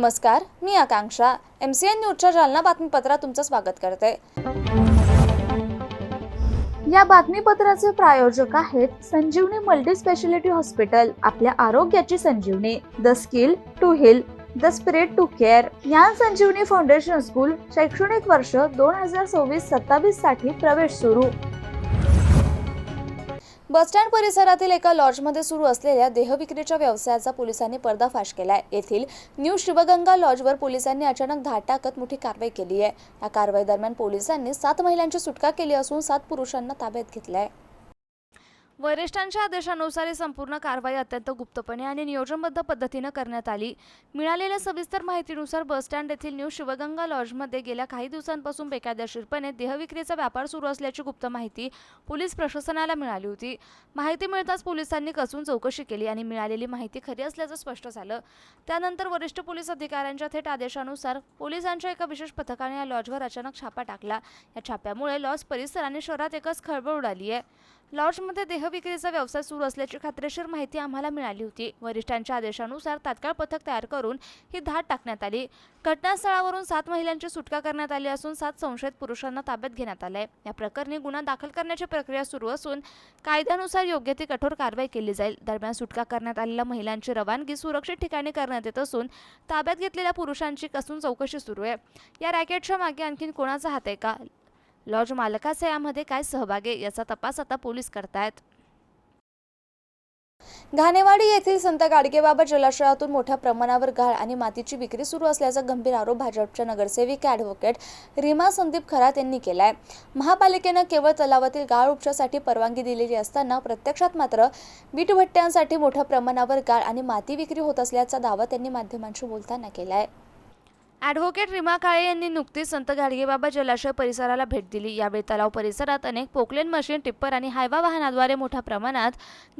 नमस्कार, मी आकांक्षा. MCN न्यूजच्या जालना बातमीपत्रात तुमचं स्वागत करते. या बातमीपत्राचे प्रायोजक आहेत संजीवनी मल्टी स्पेशालिटी हॉस्पिटल. आपल्या आरोग्याची संजीवनी. The skill to heal, the spirit to care. या संजीवनी फाउंडेशन स्कूल शैक्षणिक वर्ष 2026-27 साठी प्रवेश सुरू. बसस्टँड परिसरातील एका लॉजमध्ये सुरू असलेल्या देहविक्रीच्या व्यवसायाचा पोलिसांनी पर्दाफाश केलाय. येथील न्यू शिवगंगा लॉजवर पोलिसांनी अचानक धाड टाकत मोठी कारवाई केली आहे. या कारवाई दरम्यान पोलिसांनी 7 महिलांची सुटका केली असून 7 पुरुषांना ताब्यात घेतलंय. वरिष्ठांच्या आदेशानुसार ही संपूर्ण कारवाई अत्यंत गुप्तपणे आणि नियोजनबद्ध पद्धतीने करण्यात आली. मिळालेल्या सविस्तर माहितीनुसार बसस्टँड येथील न्यू शिवगंगा लॉजमध्ये गेल्या काही दिवसांपासून बेकायदेशीरपणे देहविक्रीचा व्यापार सुरू असल्याची गुप्त माहिती पोलीस प्रशासनाला मिळाली होती. माहिती मिळताच पोलिसांनी कसून चौकशी केली आणि मिळालेली माहिती खरी असल्याचं स्पष्ट झालं. त्यानंतर वरिष्ठ पोलीस अधिकाऱ्यांच्या थेट आदेशानुसार पोलिसांच्या एका विशेष पथकाने या लॉजवर अचानक छापा टाकला. या छाप्यामुळे लॉज परिसर आणि शहरात एकच खळबळ उडाली आहे. लॉजमध्ये देहविक्रीचा व्यवसाय सुरू असल्याची खात्रीशीर माहिती आम्हाला मिळाली होती. वरिष्ठांच्या आदेशानुसार तात्काळ पथक तयार करून ही धाड टाकण्यात आली. घटनास्थळावरून 7 महिलांची सुटका करण्यात आली असून 7 संशयित पुरुषांना ताब्यात घेण्यात आले. या प्रकरणी गुन्हा दाखल करण्याची प्रक्रिया सुरू असून कायद्यानुसार योग्य ती कठोर कारवाई केली जाईल. दरम्यान सुटका करण्यात आलेल्या महिलांची रवानगी सुरक्षित ठिकाणी करण्यात येत असून ताब्यात घेतलेल्या पुरुषांची कसून चौकशी सुरू आहे. या रॅकेटच्या मागे आणखी कोणाचा हात आहे का, लॉज मालकाचा यामध्ये काय सहभाग आहे याचा तपास आता पोलीस करतायत. घाणेवाडी येथील संत गाडगेबाबा जलाशयातून मोठ्या प्रमाणावर गाळ आणि मातीची विक्री सुरू असल्याचा गंभीर आरोप भाजपच्या नगरसेविका ॲडव्होकेट रीमा संदीप खरात यांनी केलाय. महापालिकेनं केवळ तलावातील गाळ उपशासाठी परवानगी दिलेली असताना प्रत्यक्षात मात्र वीटभट्ट्यांसाठी मोठ्या प्रमाणावर गाळ आणि माती विक्री होत असल्याचा दावा त्यांनी माध्यमांशी बोलताना केलाय. ॲडव्होकेट रीमा काळे यांनी नुकतीच संत गाडगेबाबा जलाशय परिसराला भेट दिली. यावेळी तलाव परिसरात अनेक पोकलेन मशीन, टिप्पर आणि हायवा वाहनाद्वारे मोठ्या प्रमाणात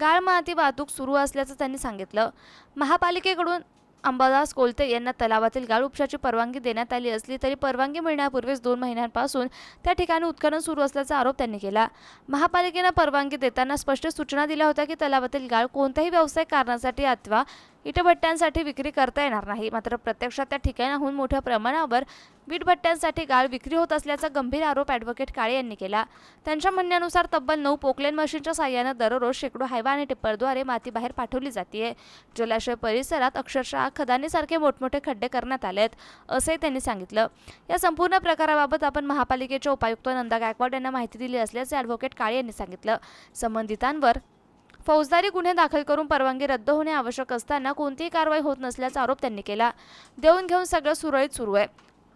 गाळ माती वाहतूक सुरू असल्याचं त्यांनी सांगितलं. महापालिकेकडून अंबादास कोलते यांना तलावातील गाळ उपशाची परवानगी देण्यात आली असली तरी परवानगी मिळण्यापूर्वीच 2 महिन्यांपासून त्या ठिकाणी उत्खनन सुरू असल्याचा आरोप त्यांनी केला. महापालिकेनं परवानगी देताना स्पष्ट सूचना दिल्या होत्या की तलावातील गाळ कोणत्याही व्यावसायिक कारणासाठी अथवा वीटभट्ट्यांसाठी विक्री करता येणार नाही. मात्र प्रत्यक्षात त्या ठिकाणाहून मोठ्या प्रमाणावर वीटभट्ट्यांसाठी गाळ विक्री होत असल्याचा गंभीर आरोप ॲडव्होकेट काळे यांनी केला. त्यांच्या म्हणण्यानुसार तब्बल 9 पोकलेन मशीनच्या साहाय्याने दररोज शेकडो हायवा आणि टिप्परद्वारे माती बाहेर पाठवली जाते. जलाशय परिसरात अक्षरशः खदानीसारखे मोठमोठे खड्डे करण्यात आलेत असंही त्यांनी सांगितलं. या संपूर्ण प्रकाराबाबत आपण महापालिकेचे उपायुक्त नंदा गायकवाड यांना माहिती दिली असल्याचे ॲडव्होकेट काळे यांनी सांगितलं. संबंधितांवर फौजदारी गुन्हे दाखल करून परवानगी रद्द होणे आवश्यक असताना कोणतीही कारवाई होत नसल्याचा आरोप त्यांनी केला. देऊन घेऊन सगळं सुरळीत सुरू आहे.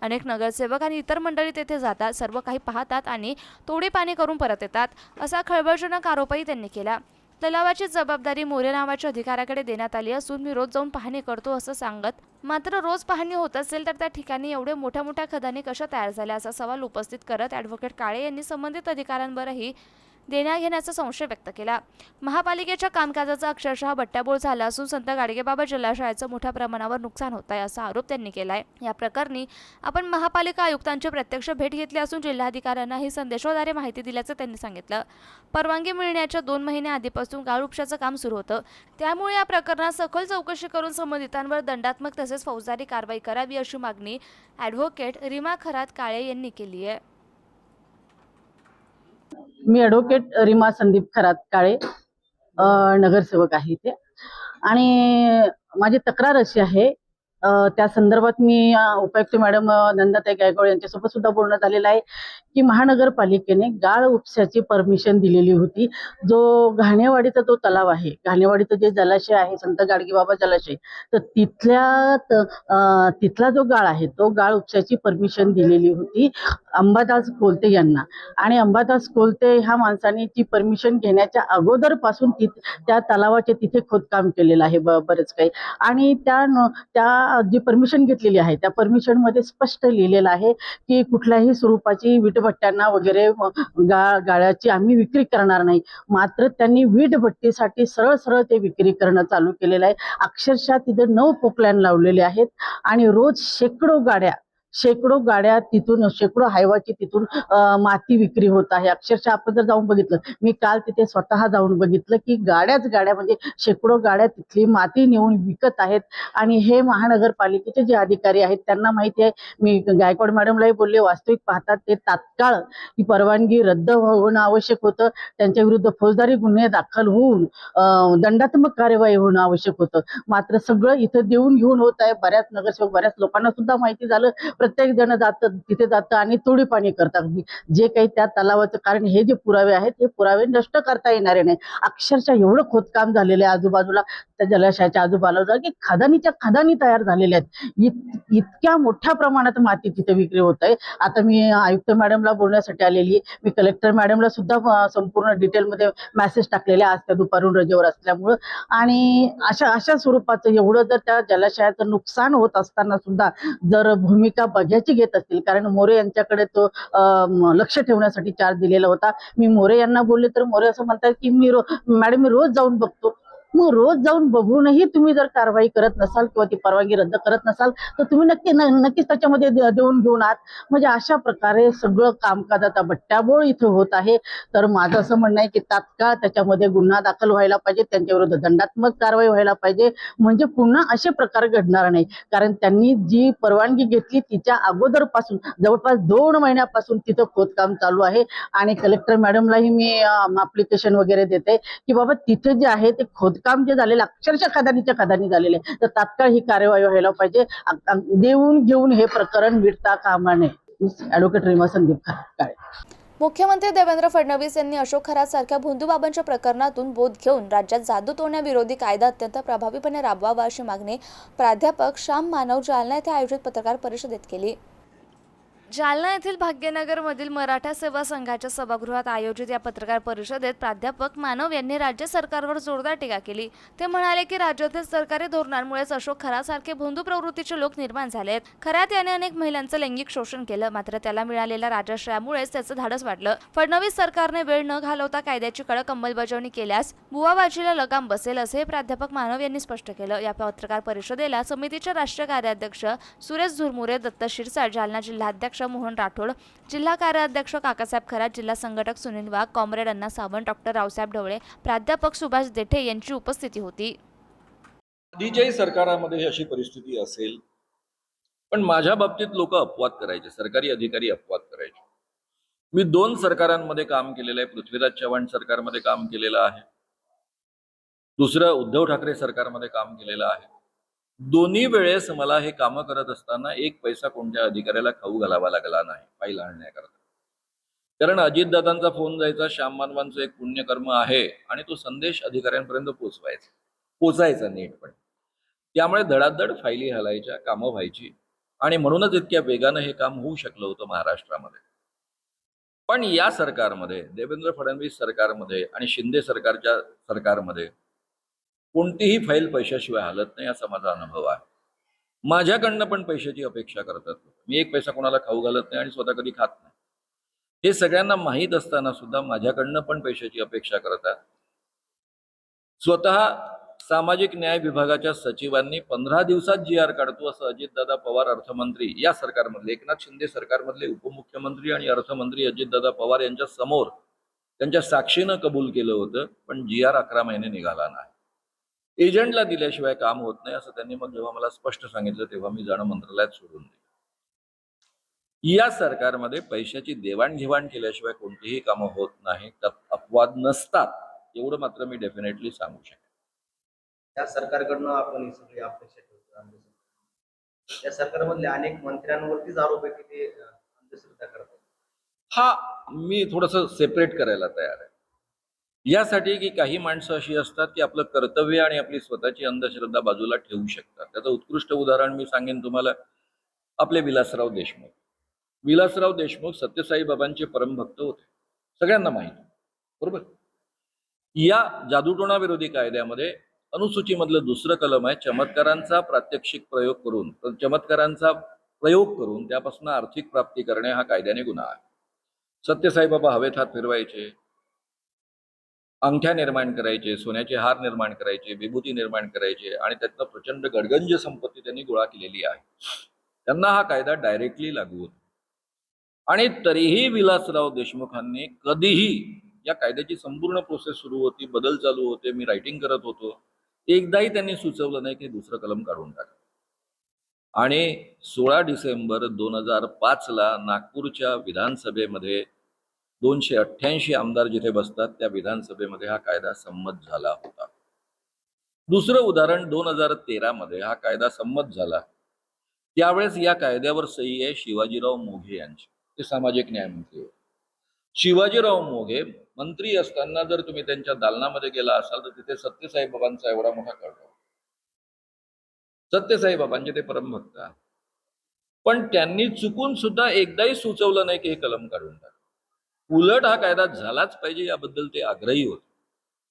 अनेक नगरसेवक आणि इतर मंडळी तेथे जातात, सर्व काही पाहतात आणि तोडी पाणी करून परत येतात, असा खळबळजनक आरोपही त्यांनी केला. तलावाची जबाबदारी मोरे नावाच्या अधिकाऱ्याकडे देण्यात आली असून मी रोज जाऊन पाहणी करतो असं सांगत, मात्र रोज पाहणी होत असेल तर त्या ठिकाणी एवढे मोठ्या मोठ्या खदानी कशा तयार झाल्या असा सवाल उपस्थित करत ॲडव्होकेट काळे यांनी संबंधित अधिकाऱ्यांवरही देण्याघेण्याचा संशय व्यक्त केला. महापालिकेच्या कामकाजाचा अक्षरशः बट्ट्याबोळ झाला असून संत गाडगेबाबा जलाशयाचं मोठ्या प्रमाणावर नुकसान होत आहे असा आरोप त्यांनी केलाय. या प्रकरणी आपण महापालिका आयुक्तांची प्रत्यक्ष भेट घेतली असून जिल्हाधिकाऱ्यांना ही संदेशाद्वारे माहिती दिल्याचं त्यांनी सांगितलं. परवानगी मिळण्याच्या 2 महिने आधीपासून गाळ उपशाचं काम सुरू होतं. त्यामुळे या प्रकरणात सखोल चौकशी करून संबंधितांवर दंडात्मक तसेच फौजदारी कारवाई करावी अशी मागणी ॲडव्होकेट रीमा खरात काळे यांनी केली आहे. मी ॲडव्होकेट रीमा संदीप खरात काळे नगरसेवक आहे इथे आणि माझी तक्रार अशी आहे, त्या संदर्भात मी उपायुक्त मॅडम नंदाताई गायकवाड यांच्यासोबत सुद्धा बोलणं झालेलं आहे की महानगरपालिकेने गाळ उपशाची परमिशन दिलेली होती. जो घाणेवाडीचा जो तलाव आहे, घाणेवाडीचं जे जलाशय आहे संत गाडगेबाबा जलाशय, तर तिथला जो गाळ आहे तो गाळ उपशाची परमिशन दिलेली होती अंबादास कोलते यांना. आणि अंबादास कोलते ह्या माणसाने ती परमिशन घेण्याच्या अगोदरपासून त्या तलावाचे तिथे खोदकाम केलेलं आहे बरेच काही. आणि त्या जी परमिशन घेतलेली आहे त्या परमिशन मध्ये स्पष्ट लिहिलेलं आहे की कुठल्याही स्वरूपाची वीटभट्ट्यांना वगैरे गाळ्याची आम्ही विक्री करणार नाही. मात्र त्यांनी वीटभट्टीसाठी सरळ सरळ ते विक्री करणं चालू केलेलं आहे. अक्षरशः तिथे 9 पोकलॅन लावलेले आहेत आणि रोज शेकडो गाड्या शेकडो गाड्या तिथून, शेकडो हायवाची तिथून माती विक्री होत आहे. अक्षरशः आपण जर जाऊन बघितलं, मी काल तिथे स्वतः जाऊन बघितलं की गाड्याच गाड्या, म्हणजे शेकडो गाड्या तिथली माती नेऊन विकत आहेत. आणि हे महानगरपालिकेचे जे अधिकारी आहेत त्यांना माहिती आहे. मी गायकवाड मॅडमलाही बोलले, वास्तविक पाहतात ते तात्काळ ही परवानगी रद्द होणं आवश्यक होतं. त्यांच्या विरुद्ध फौजदारी गुन्हे दाखल होऊन दंडात्मक कार्यवाही होणं आवश्यक होतं. मात्र सगळं इथं देऊन घेऊन होत आहे. बऱ्याच नगरसेवक, बऱ्याच लोकांना सुद्धा माहिती झालं. प्रत्येक जण जातं तिथे, जातं आणि तोडीपाणी करतात. जे काही त्या तलावाचं, कारण हे जे पुरावे आहेत हे पुरावे नष्ट करता येणारे नाही. अक्षरशः एवढं खोदकाम झालेलं आहे आजूबाजूला, त्या जलाशयाच्या आजूबाजूला, की खदानीच्या खदानी तयार झालेल्या आहेत. इतक्या मोठ्या प्रमाणात माती तिथे विक्री होत आहे. आता मी आयुक्त मॅडमला बोलण्यासाठी आलेली आहे. मी कलेक्टर मॅडमला सुद्धा संपूर्ण डिटेलमध्ये मेसेज टाकलेले आज त्या दुपारून रजेवर असल्यामुळं. आणि अशा स्वरूपाचं एवढं जर त्या जलाशयाचं नुकसान होत असताना सुद्धा जर भूमिका बघ्याची घेत असतील, कारण मोरे यांच्याकडे तो लक्ष ठेवण्यासाठी चार्ज दिलेला होता. मी मोरे यांना बोलले तर मोरे असं म्हणतात की मॅडम मी रोज जाऊन बघतो. मग रोज जाऊन बघूनही तुम्ही जर कारवाई करत नसाल किंवा ती परवानगी रद्द करत नसाल तर तुम्ही नक्कीच त्याच्यामध्ये देऊन घेऊन आहात. म्हणजे अशा प्रकारे सगळं कामकाज आता बट्ट्याबोळ इथं होत आहे. तर माझं असं म्हणणं आहे की तात्काळ त्याच्यामध्ये गुन्हा दाखल व्हायला पाहिजे, त्यांच्या विरुद्ध दंडात्मक कारवाई व्हायला पाहिजे, म्हणजे पुन्हा असे प्रकार घडणार नाही. कारण त्यांनी जी परवानगी घेतली तिच्या अगोदरपासून जवळपास 2 महिन्यापासून तिथं खोदकाम चालू आहे. आणि कलेक्टर मॅडमलाही मी ऍप्लिकेशन वगैरे देते की बाबा तिथे जे आहे ते खोदकाम जे झालेलं अक्षरशः खदानीच्या खदानी झालेले आहे, तर तात्काळ ही कार्यवाही व्हायला पाहिजे. देऊन घेऊन हे प्रकरण मिटता कामा नये. ऍडव्होकेट रीमा संदीप काळे. मुख्यमंत्री देवेंद्र फडणवीस यांनी अशोक खरात सारख्या भोंदूबाबांच्या प्रकरणातून बोध घेऊन राज्यात जादू तोडण्याविरोधी कायदा अत्यंत प्रभावीपणे राबवावा अशी मागणी प्राध्यापक श्याम मानव जालना येथे आयोजित पत्रकार परिषदेत केली. जालना येथील भाग्यनगरमधील मराठा सेवा संघाच्या सभागृहात आयोजित या पत्रकार परिषदेत प्राध्यापक मानव यांनी राज्य सरकारवर जोरदार टीका केली. ते म्हणाले की राज्यातील सरकारी धोरणांमुळेच अशोक खरासारखे भोंदू प्रवृत्तीचे लोक निर्माण झाले आहेत. खरात याने अनेक महिलांचं लैंगिक शोषण केलं, मात्र त्याला मिळालेल्या राजश्रयामुळेच त्याचं धाडस वाढलं. फडणवीस सरकारने वेळ न घालवता कायद्याची कडक अंमलबजावणी केल्यास बुवाबाजीला लगाम बसेल, असे प्राध्यापक मानव यांनी स्पष्ट केलं. या पत्रकार परिषदेला समितीचे राष्ट्रीय कार्याध्यक्ष सुरेश झुरमुरे, दत्त शिरसाट, जालना जिल्हाध्यक्ष मोहन राठोड, जिल्हा कार्याध्यक्ष काकासाहेब खरात, जिल्हा संघटक सुनील वाघ, कॉम्रेड अण्णा सावंत, डॉक्टर रावसाहेब ढवळे, प्राध्यापक सुभाष देठे यांची उपस्थिती होती. आधीच्याही सरकारामध्ये अशी परिस्थिती असेल, पण माझ्या बाबतीत लोक अपवाद करायचे, सरकारी अधिकारी अपवाद करायचे. मी 2 सरकारांमध्ये काम केलेलं आहे. पृथ्वीराज चव्हाण सरकारमध्ये काम केलेलं आहे, दुसरं उद्धव ठाकरे सरकारमध्ये काम केलेलं आहे. दोन्ही वेळेस मला हे कामं करत असताना 1 पैसा कोणत्या अधिकाऱ्याला खाऊ घालावा लागला नाही फाईल आणण्याकरता. कारण अजितदादांचा फोन जायचा, श्याम मानवांचं एक पुण्यकर्म आहे आणि तो संदेश अधिकाऱ्यांपर्यंत पोचायचा नीटपणे. त्यामुळे धडाधड फाईली हलायच्या, कामं व्हायची आणि म्हणूनच इतक्या वेगानं हे काम होऊ शकलं होतं महाराष्ट्रामध्ये. पण या सरकारमध्ये, देवेंद्र फडणवीस सरकारमध्ये आणि शिंदे सरकारमध्ये कोणतीही फाईल पैशाशिवाय हलत नाही, असा माझा अनुभव आहे. माझ्याकडनं पण पैशाची अपेक्षा करतात. मी 1 पैसा कोणाला खाऊ घालत नाही आणि स्वतः कधी खात नाही. हे सगळ्यांना माहीत असताना सुद्धा माझ्याकडनं पण पैशाची अपेक्षा करतात. स्वतः सामाजिक न्याय विभागाच्या सचिवांनी 15 दिवसात GR काढतो असं अजितदादा पवार अर्थमंत्री या सरकारमधले, एकनाथ शिंदे सरकारमधले उपमुख्यमंत्री आणि अर्थमंत्री अजितदादा पवार यांच्या समोर त्यांच्या साक्षीनं कबूल केलं होतं. पण GR 11 महिने निघाला नाही. एजंटला दिल्याशिवाय काम होत नाही असं त्यांनी मग जेव्हा मला स्पष्ट सांगितलं तेव्हा मी जाणं मंत्रालयात सोडून दिलं. या सरकारमध्ये पैशाची देवाणघेवाण केल्याशिवाय कोणतीही कामं होत नाही, त्यात अपवाद नसतात, एवढं मात्र मी डेफिनेटली सांगू शकेन. त्या सरकारकडनं आपण ही सगळी अपेक्षा ठेवतो. त्या सरकारमधले अनेक मंत्र्यांवरतीच आरोप आहे की ते अंधश्रद्धा करतात. हा मी थोडंसं सेपरेट करायला तयार आहे. यासाठी की काही माणसं अशी असतात की आपलं कर्तव्य आणि आपली स्वतःची अंधश्रद्धा बाजूला ठेवू शकतात. त्याचं उत्कृष्ट उदाहरण मी सांगेन तुम्हाला, आपले विलासराव देशमुख सत्यसाई बाबांचे परमभक्त होते, सगळ्यांना माहिती, बरोबर. या जादूटोणा विरोधी कायद्यामध्ये अनुसूचीमधलं 2रं कलम आहे, चमत्कारांचा प्रयोग करून त्यापासून आर्थिक प्राप्ती करणे हा कायद्याने गुन्हा आहे. सत्यसाई बाबा हवेत हात फिरवायचे, अंगठ्या निर्माण करायचे, सोन्याचे हार निर्माण करायचे, विभूती निर्माण करायचे आणि त्यातनं प्रचंड गडगंज संपत्ती त्यांनी गोळा केलेली आहे. त्यांना हा कायदा डायरेक्टली लागू होतो. आणि तरीही विलासराव देशमुखांनी कधीही, या कायद्याची संपूर्ण प्रोसेस सुरू होती, बदल चालू होते, मी रायटिंग करत होतो, एकदाही त्यांनी सुचवलं नाही की दुसरं कलम काढून टाका. आणि 16 डिसेंबर 2005ला नागपूरच्या विधानसभेमध्ये 288 आमदार जिथे बसतात त्या विधानसभेमध्ये हा कायदा संमत झाला होता. दुसरं उदाहरण 2013 मध्ये हा कायदा संमत झाला. त्यावेळेस या कायद्यावर सही आहे शिवाजीराव मोघे यांची, ते सामाजिक न्याय मंत्री होते. शिवाजीराव मोघे मंत्री असताना जर तुम्ही त्यांच्या दालनामध्ये गेला असाल तर तिथे सत्यसाई बाबांचा एवढा मोठा कळवा, सत्यसाई बाबांचे ते परमभक्त आहेत. पण त्यांनी चुकून सुद्धा एकदाही सुचवलं नाही की हे कलम काढून टाका. उलट हा कायदा झालाच पाहिजे याबद्दल ते आग्रही होते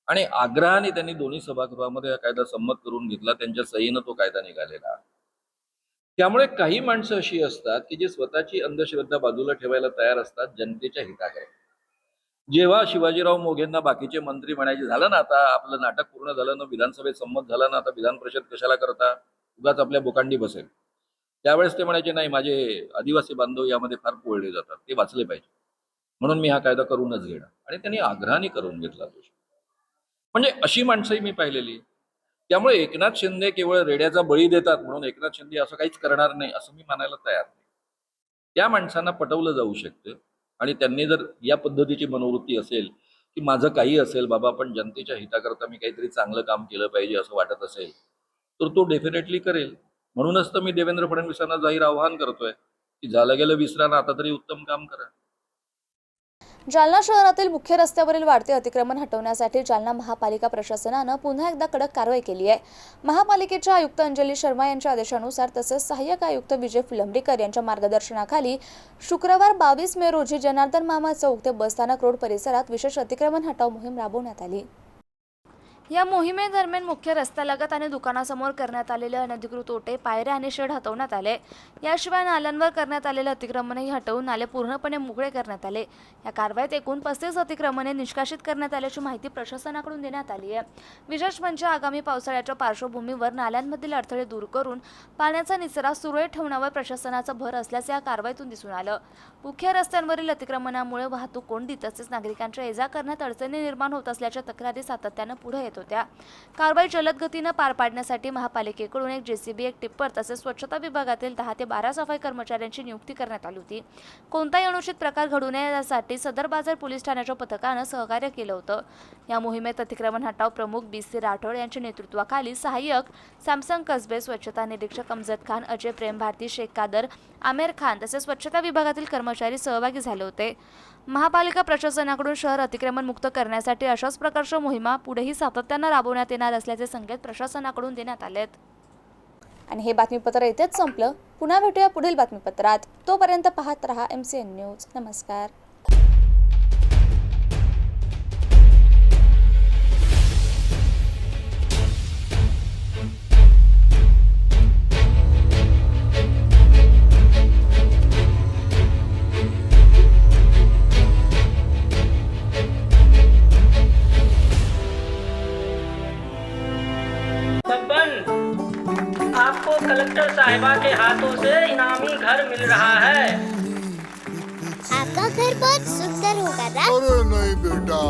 आणि आग्रहाने त्यांनी दोन्ही सभागृहामध्ये हा कायदा संमत करून घेतला. त्यांच्या सहीनं तो कायदा निघालेला. त्यामुळे काही माणसं अशी असतात की जे स्वतःची अंधश्रद्धा बाजूला ठेवायला तयार असतात जनतेच्या हिताकडे. जेव्हा शिवाजीराव मोघेंना बाकीचे मंत्री म्हणायचे, झालं ना आता आपलं नाटक पूर्ण झालं ना, विधानसभेत संमत झालं ना, आता विधान परिषद कशाला करता, उगाच आपल्या बोकांडी बसेल, त्यावेळेस ते म्हणायचे नाही माझे आदिवासी बांधव यामध्ये फार पोळले जातात, ते वाचले पाहिजे, म्हणून मी हा कायदा करूनच घेणार. आणि त्यांनी आग्रहाने करून घेतला तो. म्हणजे अशी माणसंही मी पाहिलेली. त्यामुळे एकनाथ शिंदे केवळ रेड्याचा बळी देतात म्हणून एकनाथ शिंदे असं काहीच करणार नाही असं मी मानायला तयार नाही. त्या माणसांना पटवलं जाऊ शकतं आणि त्यांनी जर या पद्धतीची मनोवृत्ती असेल की माझं काही असेल बाबा पण जनतेच्या हिताकरता मी काहीतरी चांगलं काम केलं पाहिजे असं वाटत असेल तर तो डेफिनेटली करेल. म्हणूनच तर मी देवेंद्र फडणवीसांना जाहीर आवाहन करतोय की झालं गेलं विसरा ना, आता तरी उत्तम काम करा. जालना शहरातील मुख्य रस्त्यावरील वाढते अतिक्रमण हटवण्यासाठी जालना महापालिका प्रशासनानं पुन्हा एकदा कडक कारवाई केली आहे. महापालिकेच्या आयुक्त अंजली शर्मा यांच्या आदेशानुसार तसेच सहाय्यक आयुक्त विजय फुलंब्रीकर यांच्या मार्गदर्शनाखाली शुक्रवार 22 मे रोजी जनार्दन मामा चौक ते बसस्थानक रोड परिसरात विशेष अतिक्रमण हटाव मोहीम राबवण्यात आली. या मोहिमेदरम्यान मुख्य रस्त्यालगत आणि दुकानासमोर करण्यात आलेले अनधिकृत ओटे, पायऱ्या आणि शेड हटवण्यात आले. याशिवाय नाल्यांवर करण्यात आलेले अतिक्रमणही हटवून नाले पूर्णपणे मोकळे करण्यात आले. या कारवाईत एकूण 35 अतिक्रमणे निष्कासित करण्यात आल्याची माहिती प्रशासनाकडून देण्यात आली आहे. विशेष म्हणजे आगामी पावसाळ्याच्या पार्श्वभूमीवर नाल्यांमधील अडथळे दूर करून पाण्याचा निचरा सुरळीत ठेवण्यावर प्रशासनाचा भर असल्याचे या कारवाईतून दिसून आलं. मुख्य रस्त्यांवरील अतिक्रमणामुळे वाहतूक कोंडी तसेच नागरिकांच्या ये-जा करण्यात अडचणी निर्माण होत असल्याच्या तक्रारी सातत्यानं पुढे येत होत्या. कारवाई जलद गतीनं पार पाडण्यासाठी महापालिकेकडून एक जेसीबी, एक टिप्पर तसेच स्वच्छता विभागातील 10 ते 12 सफाई कर्मचाऱ्यांची नियुक्ती करण्यात आली होती. कोणताही अनुचित प्रकार घडू नये यासाठी सदर बाजार पोलीस ठाण्याच्या पथकानं सहकार्य केलं होतं. या मोहिमेत अतिक्रमण हटाव प्रमुख BC राठोड यांच्या नेतृत्वाखाली सहाय्यक सॅमसंग कसबे, स्वच्छता निरीक्षक अमजद खान, अजय प्रेम भारती, शेख कादर, आमेर खान तसेच स्वच्छता विभागातील कर्मचारी सहभागी झाले होते. महापालिका प्रशासनाकडून शहर अतिक्रमण मुक्त करण्यासाठी अशाच प्रकारच्या मोहिमा पुढेही सातत्यानं राबवण्यात येणार असल्याचे संकेत प्रशासनाकडून देण्यात आलेत. आणि हे बातमीपत्र इथेच संपलं. पुन्हा भेटूया पुढील बातमीपत्रात. तोपर्यंत पाहत रहा MCN न्यूज. नमस्कार. आपको कलेक्टर साहिबा के हाथों से इनामी घर मिल रहा है। आपका घर बहुत सुंदर होगा ना? अरे नहीं बेटा,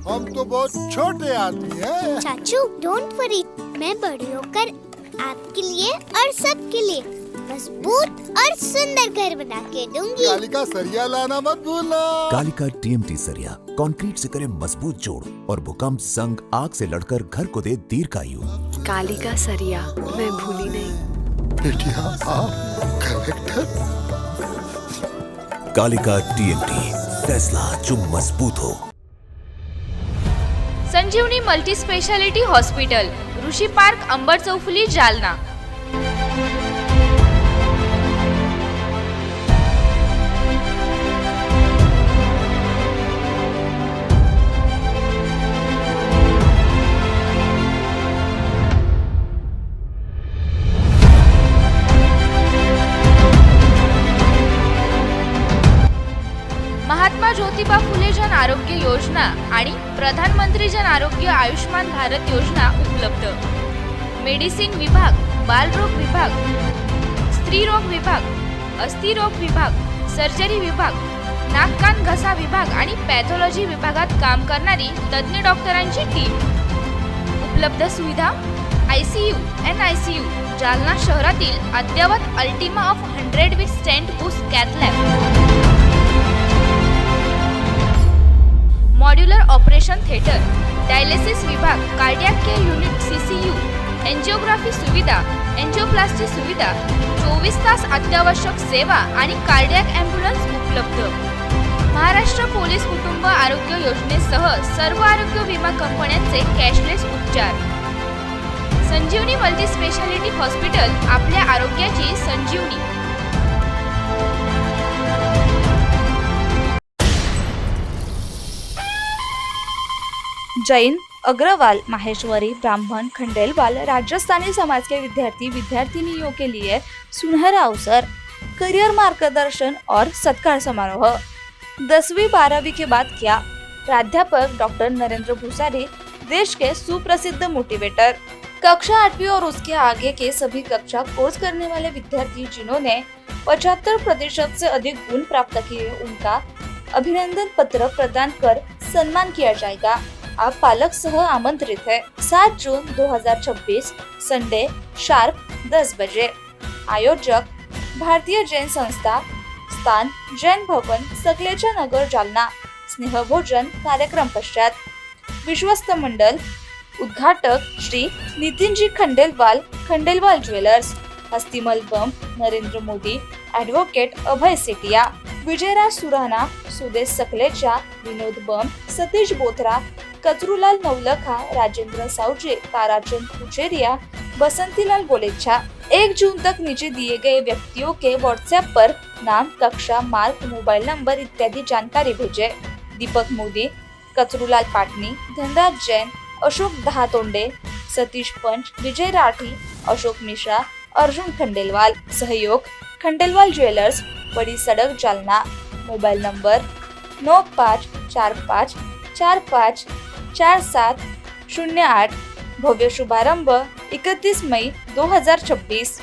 हम तो बहुत छोटे आदमी हैं। चाचू डोंट वरी, मैं बड़ी होकर आपके लिए और सबके लिए मजबूत और सुंदर घर बना के दूंगी। कालिका सरिया लाना मत भूलना। कालिका TMT सरिया कंक्रीट से करे मजबूत जोड़ और भूकंप, संग, आग से लड़कर घर को दे दीर्घायु। कालिका सरिया मैं भूली नहीं। बेटिया आप कलेक्टर। कालिका TMT, फैसला जो मजबूत हो। संजीवनी मल्टी स्पेशालिटी हॉस्पिटल, ऋषी पार्क, अंबर चौफुली, जालना। महात्मा ज्योतिबा फुले जन आरोग्य योजना आणि प्रधानमंत्री जन आरोग्य आयुष्मान भारत योजना उपलब्ध. मेडिसिन विभाग, बालरोग विभाग, स्त्रीरोग विभाग, अस्थिरोग विभाग, सर्जरी विभाग, नाक कान घसा विभाग आणि पॅथॉलॉजी विभागात काम करणारी तज्ज्ञ डॉक्टरांची टीम. उपलब्ध सुविधा ICU, NICU, जालना शहरातील अद्ययावत Ultima of 100 with stent boost cath lab. Modular operation theatre, dialysis विभाग, cardiac care unit CCU, angiography सुविधा, एंजिओप्लास्टी सुविधा, 24 तास अत्यावश्यक सेवा आणि कार्डियाक ॲम्ब्युलन्स उपलब्ध. महाराष्ट्र पोलीस कुटुंब आरोग्य योजनेसह सर्व आरोग्य विमा कंपन्यांचे कॅशलेस उपचार. संजीवनी मल्टी स्पेशालिटी हॉस्पिटल, आपल्या आरोग्याची संजीवनी. जैन, अग्रवाल, माहेश्वरी, ब्राह्मण, खंडेलवाल राजस्थानी समाज के विद्यार्थिनियों के लिए सुनहरा अवसर, करियर मार्गदर्शन और सत्कार समारोह. 10वीं 12वीं के बाद क्या? प्राध्यापक डॉक्टर नरेंद्र भूसारी, देश के सुप्रसिद्ध मोटिवेटर. कक्षा 8वीं और उसके आगे के सभी कक्षा कोर्स करने वाले विद्यार्थी जिन्होंने 75% से अधिक गुण प्राप्त किए, उनका अभिनंदन पत्र प्रदान कर सम्मान किया जाएगा. आप पालक सह आमंत्रित है. 7 जून 2026 संडे शार्प 10 बजे. आयोजक भारतीय जैन संस्था, स्थान जैन भवन, सकलेचा नगर, जालना. स्नेहभोजन कार्यक्रम पश्चात. विश्वस्त मंडल. उद्घाटक श्री नितिनजी खंडेलवाल, खंडेलवाल ज्वेलर्स. हस्तिमल बम, नरेंद्र मोदी, ॲडव्होकेट अभय सेठिया, विजयराज सुराणा, सुदेश सकलेचा, विनोद बम, सतीश बोथरा, कचरूलाल नवलखा, राजेंद्र सावजे, ताराचंद कुचेरिया, बसंतीलाल गोलेच्छा. 1 जून तक नीचे दिए गए व्यक्तियों के व्हाट्सएप पर नाम, कक्षा, मार्क, मोबाइल नंबर इत्यादि जानकारी भेजें. दीपक मोदी, कचरूलाल पाटनी, धनराज जैन, अशोक दहातोंडे, सतीश पंच, विजय राठी, अशोक मिश्रा, अर्जुन खंडेलवाल. सहयोग खंडेलवाल ज्वेलर्स, बड़ी सड़क, जालना. Mobile number 9545 45 4708. भव्य शुभारंभ 31 मई 2026.